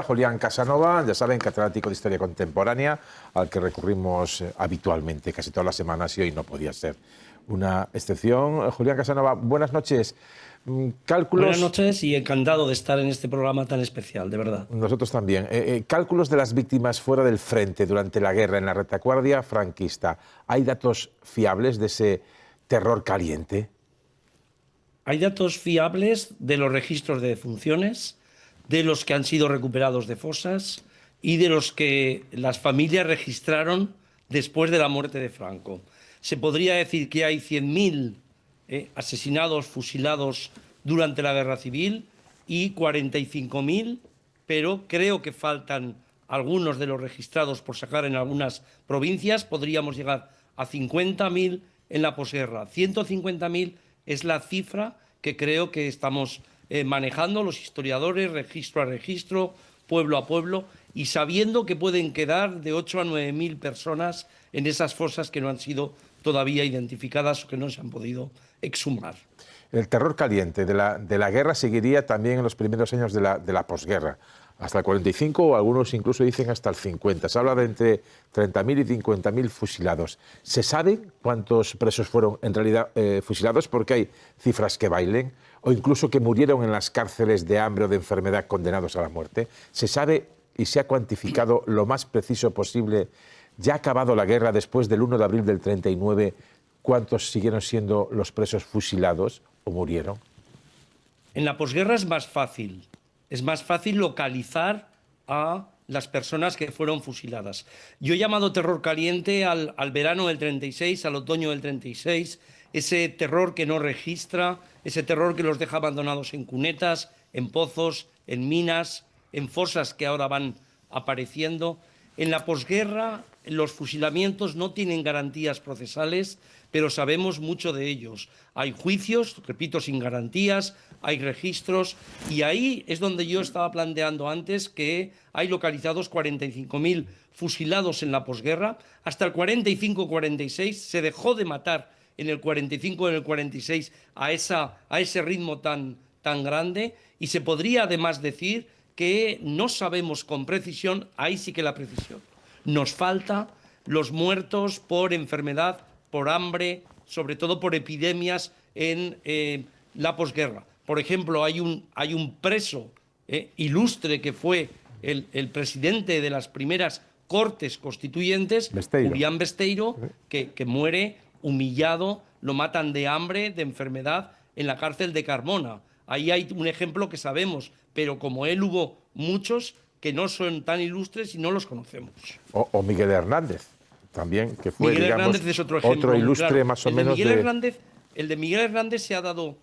Julián Casanova, ya saben, catedrático de Historia Contemporánea, al que recurrimos habitualmente, casi todas las semanas, y hoy no podía ser una excepción. Julián Casanova, buenas noches. Buenas noches y encantado de estar en este programa tan especial, de verdad. Nosotros también. Cálculos de las víctimas fuera del frente durante la guerra en la retaguardia franquista. ¿Hay datos fiables de ese terror caliente? Hay datos fiables de los registros de defunciones, de los que han sido recuperados de fosas y de los que las familias registraron después de la muerte de Franco. Se podría decir que hay 100.000 asesinados, fusilados durante la Guerra Civil y 45.000, pero creo que faltan algunos de los registrados por sacar en algunas provincias. Podríamos llegar a 50.000 en la posguerra. 150.000 es la cifra que creo que estamos manejando los historiadores, registro a registro, pueblo a pueblo, y sabiendo que pueden quedar de 8 a 9.000 personas en esas fosas que no han sido todavía identificadas o que no se han podido exhumar. El terror caliente de la guerra seguiría también en los primeros años de la posguerra, hasta el 45, o algunos incluso dicen hasta el 50. Se habla de entre 30.000 y 50.000 fusilados. ¿Se sabe cuántos presos fueron en realidad fusilados? Porque hay cifras que bailen, o incluso que murieron en las cárceles de hambre o de enfermedad condenados a la muerte. ¿Se sabe y se ha cuantificado lo más preciso posible, ya acabado la guerra, después del 1 de abril del 39, cuántos siguieron siendo los presos fusilados o murieron? En la posguerra es más fácil. Es más fácil localizar a las personas que fueron fusiladas. Yo he llamado terror caliente al verano del 36, al otoño del 36, ese terror que no registra, ese terror que los deja abandonados en cunetas, en pozos, en minas, en fosas que ahora van apareciendo. En la posguerra, los fusilamientos no tienen garantías procesales, pero sabemos mucho de ellos. Hay juicios, repito, sin garantías, hay registros, y ahí es donde yo estaba planteando antes que hay localizados 45.000 fusilados en la posguerra. Hasta el 45-46 se dejó de matar en el 45 y en el 46 a ese ritmo tan grande, y se podría además decir que no sabemos con precisión, ahí sí que la precisión. Nos falta los muertos por enfermedad, por hambre, sobre todo por epidemias en la posguerra. Por ejemplo, hay un preso ilustre que fue el presidente de las primeras Cortes Constituyentes, Besteiro. Julián Besteiro, que muere humillado, lo matan de hambre, de enfermedad, en la cárcel de Carmona. Ahí hay un ejemplo que sabemos, pero como él hubo muchos que no son tan ilustres y no los conocemos. O Miguel Hernández, también, que fue, Miguel digamos, Hernández es otro ejemplo, otro ilustre claro. más o menos El de Miguel Hernández se ha dado,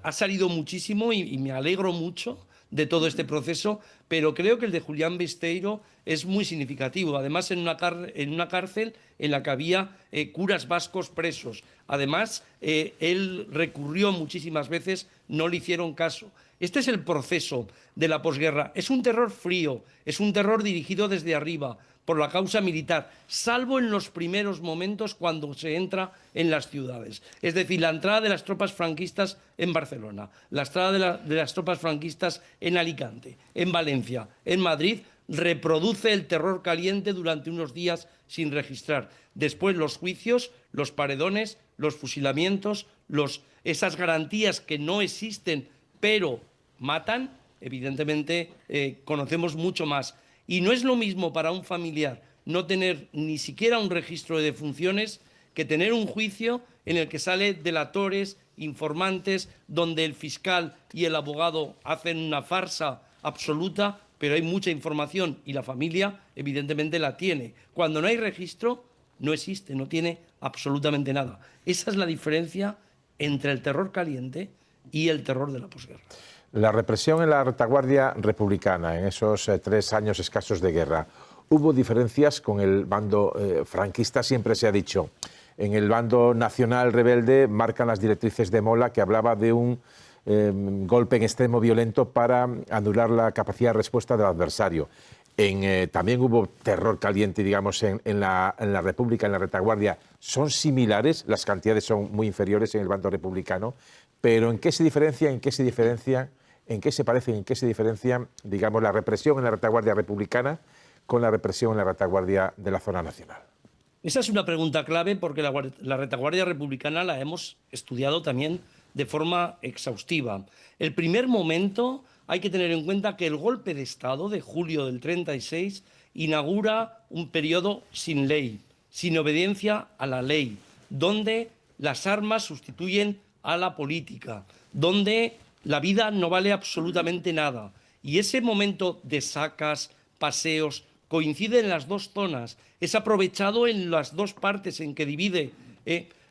ha salido muchísimo y me alegro mucho de todo este proceso, pero creo que el de Julián Besteiro es muy significativo. Además, en una cárcel en la que había curas vascos presos. Además, él recurrió muchísimas veces, no le hicieron caso. Este es el proceso de la posguerra. Es un terror frío, es un terror dirigido desde arriba, por la causa militar, salvo en los primeros momentos cuando se entra en las ciudades. Es decir, la entrada de las tropas franquistas en Barcelona, la entrada de las tropas franquistas en Alicante, en Valencia, en Madrid, reproduce el terror caliente durante unos días sin registrar. Después los juicios, los paredones, los fusilamientos, esas garantías que no existen, pero matan, evidentemente conocemos mucho más. Y no es lo mismo para un familiar no tener ni siquiera un registro de defunciones que tener un juicio en el que sale delatores, informantes, donde el fiscal y el abogado hacen una farsa absoluta, pero hay mucha información y la familia evidentemente la tiene. Cuando no hay registro, no existe, no tiene absolutamente nada. Esa es la diferencia entre el terror caliente y el terror de la posguerra. La represión en la retaguardia republicana, en esos 3 años escasos de guerra, ¿hubo diferencias con el bando franquista? Siempre se ha dicho, en el bando nacional rebelde marcan las directrices de Mola, que hablaba de un golpe en extremo violento para anular la capacidad de respuesta del adversario. También hubo terror caliente, digamos, en la República, en la retaguardia. ¿Son similares? Las cantidades son muy inferiores en el bando republicano, pero ¿en qué se diferencian ¿En qué se parecen, en qué se diferencian, digamos, la represión en la retaguardia republicana con la represión en la retaguardia de la zona nacional? Esa es una pregunta clave porque la retaguardia republicana la hemos estudiado también de forma exhaustiva. El primer momento hay que tener en cuenta que el golpe de Estado de julio del 36 inaugura un periodo sin ley, sin obediencia a la ley, donde las armas sustituyen a la política, donde la vida no vale absolutamente nada. Y ese momento de sacas, paseos, coincide en las dos zonas. Es aprovechado en las dos partes en que divide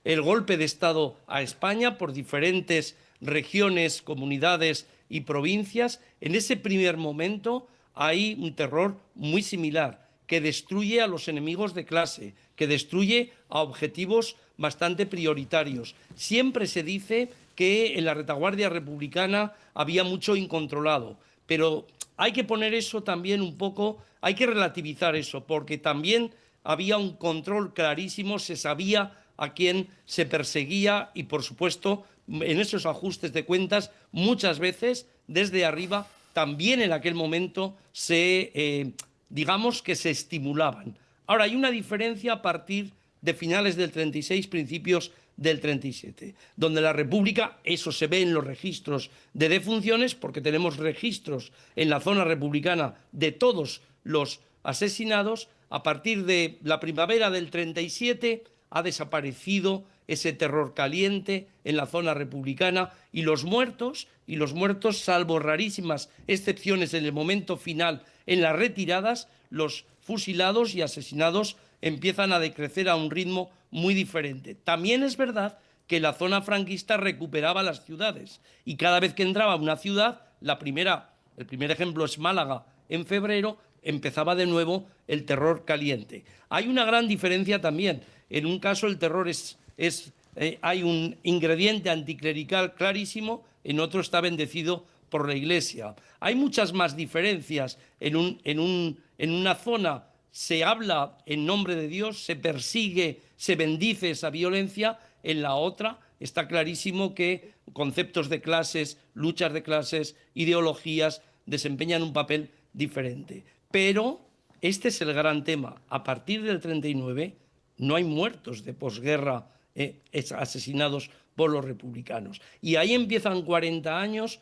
el golpe de Estado a España por diferentes regiones, comunidades y provincias. En ese primer momento hay un terror muy similar que destruye a los enemigos de clase, que destruye a objetivos bastante prioritarios. Siempre se dice que en la retaguardia republicana había mucho incontrolado, pero hay que poner eso también un poco, hay que relativizar eso, porque también había un control clarísimo, se sabía a quién se perseguía y, por supuesto, en esos ajustes de cuentas, muchas veces desde arriba, también en aquel momento digamos que se estimulaban. Ahora, hay una diferencia a partir de finales del 36, principios del 37, donde la República, eso se ve en los registros de defunciones, porque tenemos registros en la zona republicana de todos los asesinados. A partir de la primavera del 37 ha desaparecido ese terror caliente en la zona republicana y los muertos, salvo rarísimas excepciones en el momento final, en las retiradas, los fusilados y asesinados empiezan a decrecer a un ritmo muy diferente. También es verdad que la zona franquista recuperaba las ciudades y cada vez que entraba una ciudad, el primer ejemplo es Málaga en febrero, empezaba de nuevo el terror caliente. Hay una gran diferencia también. En un caso el terror hay un ingrediente anticlerical clarísimo, en otro está bendecido por la Iglesia. Hay muchas más diferencias. En una zona se habla en nombre de Dios, se persigue, se bendice esa violencia. En la otra está clarísimo que conceptos de clases, luchas de clases, ideologías desempeñan un papel diferente. Pero este es el gran tema. A partir del 39 no hay muertos de posguerra asesinados por los republicanos. Y ahí empiezan 40 años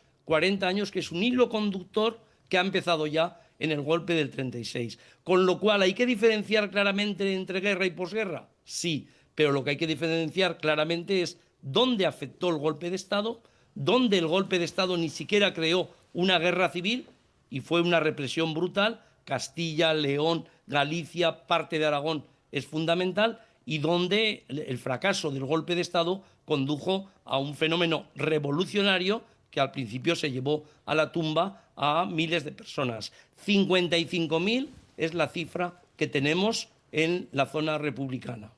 que es un hilo conductor que ha empezado ya en el golpe del 36. Con lo cual, ¿hay que diferenciar claramente entre guerra y posguerra? Sí, pero lo que hay que diferenciar claramente es dónde afectó el golpe de Estado, dónde el golpe de Estado ni siquiera creó una guerra civil y fue una represión brutal. Castilla, León, Galicia, parte de Aragón es fundamental, y donde el fracaso del golpe de Estado condujo a un fenómeno revolucionario que al principio se llevó a la tumba a miles de personas. 55.000 es la cifra que tenemos en la zona republicana.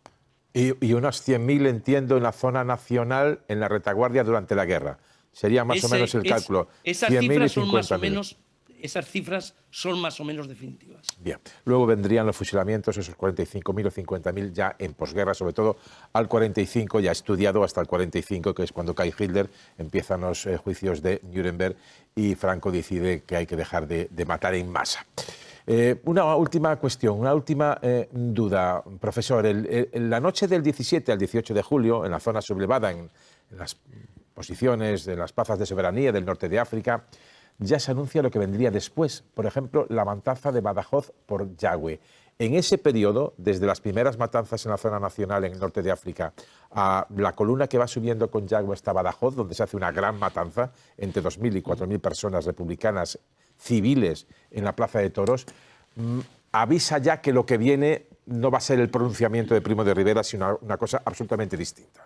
Y unos 100.000, entiendo, en la zona nacional, en la retaguardia durante la guerra. Sería más o menos el cálculo. Esas 100.000 cifras y son más o 50.000. menos, esas cifras son más o menos definitivas. Bien. Luego vendrían los fusilamientos, esos 45.000 o 50.000 ya en posguerra, sobre todo al 45, ya estudiado hasta el 45, que es cuando cae Hitler, empiezan los juicios de Nuremberg y Franco decide que hay que dejar de matar en masa. Una última cuestión, una última duda, profesor. La noche del 17 al 18 de julio, en la zona sublevada, en las posiciones de las plazas de soberanía del norte de África, ya se anuncia lo que vendría después. Por ejemplo, la matanza de Badajoz por Yagüe. En ese periodo, desde las primeras matanzas en la zona nacional en el norte de África, a la columna que va subiendo con Yagüe hasta Badajoz, donde se hace una gran matanza, entre 2.000 y 4.000 personas republicanas civiles en la Plaza de Toros, avisa ya que lo que viene no va a ser el pronunciamiento de Primo de Rivera, sino una cosa absolutamente distinta.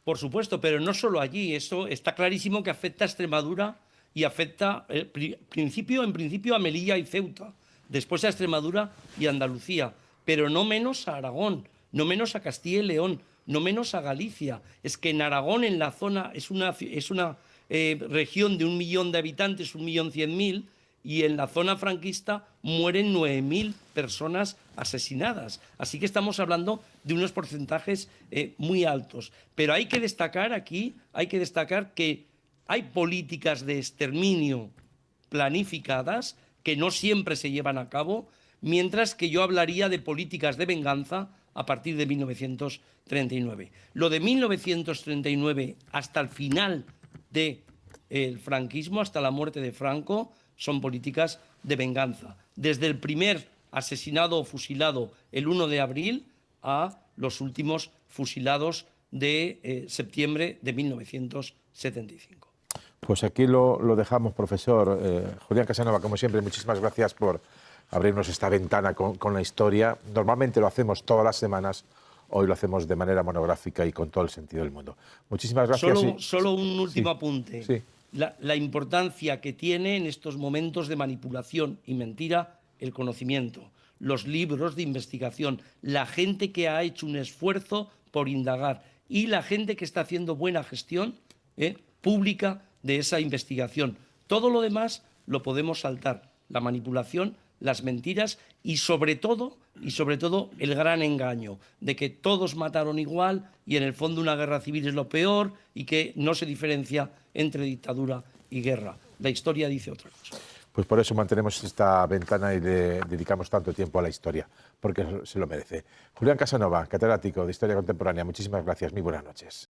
Por supuesto, pero no solo allí. Eso está clarísimo que afecta a Extremadura y afecta en principio a Melilla y Ceuta, después a Extremadura y Andalucía, pero no menos a Aragón, no menos a Castilla y León, no menos a Galicia. Es que en Aragón, en la zona, es una región de 1 millón de habitantes, 1.100.000, y en la zona franquista mueren 9.000 personas asesinadas. Así que estamos hablando de unos porcentajes muy altos. Pero hay que destacar aquí, que hay políticas de exterminio planificadas que no siempre se llevan a cabo, mientras que yo hablaría de políticas de venganza a partir de 1939. Lo de 1939 hasta el final del franquismo, hasta la muerte de Franco, son políticas de venganza. Desde el primer asesinado o fusilado el 1 de abril a los últimos fusilados de septiembre de 1975. Pues aquí lo dejamos, profesor. Julián Casanova, como siempre, muchísimas gracias por abrirnos esta ventana con la historia. Normalmente lo hacemos todas las semanas, hoy lo hacemos de manera monográfica y con todo el sentido del mundo. Muchísimas gracias. Solo un último sí, apunte. Sí. La importancia que tiene en estos momentos de manipulación y mentira el conocimiento, los libros de investigación, la gente que ha hecho un esfuerzo por indagar y la gente que está haciendo buena gestión pública de esa investigación. Todo lo demás lo podemos saltar, la manipulación, las mentiras y sobre todo el gran engaño de que todos mataron igual y en el fondo una guerra civil es lo peor y que no se diferencia entre dictadura y guerra. La historia dice otra cosa. Pues por eso mantenemos esta ventana y le dedicamos tanto tiempo a la historia, porque se lo merece. Julián Casanova, catedrático de Historia Contemporánea, muchísimas gracias, muy buenas noches.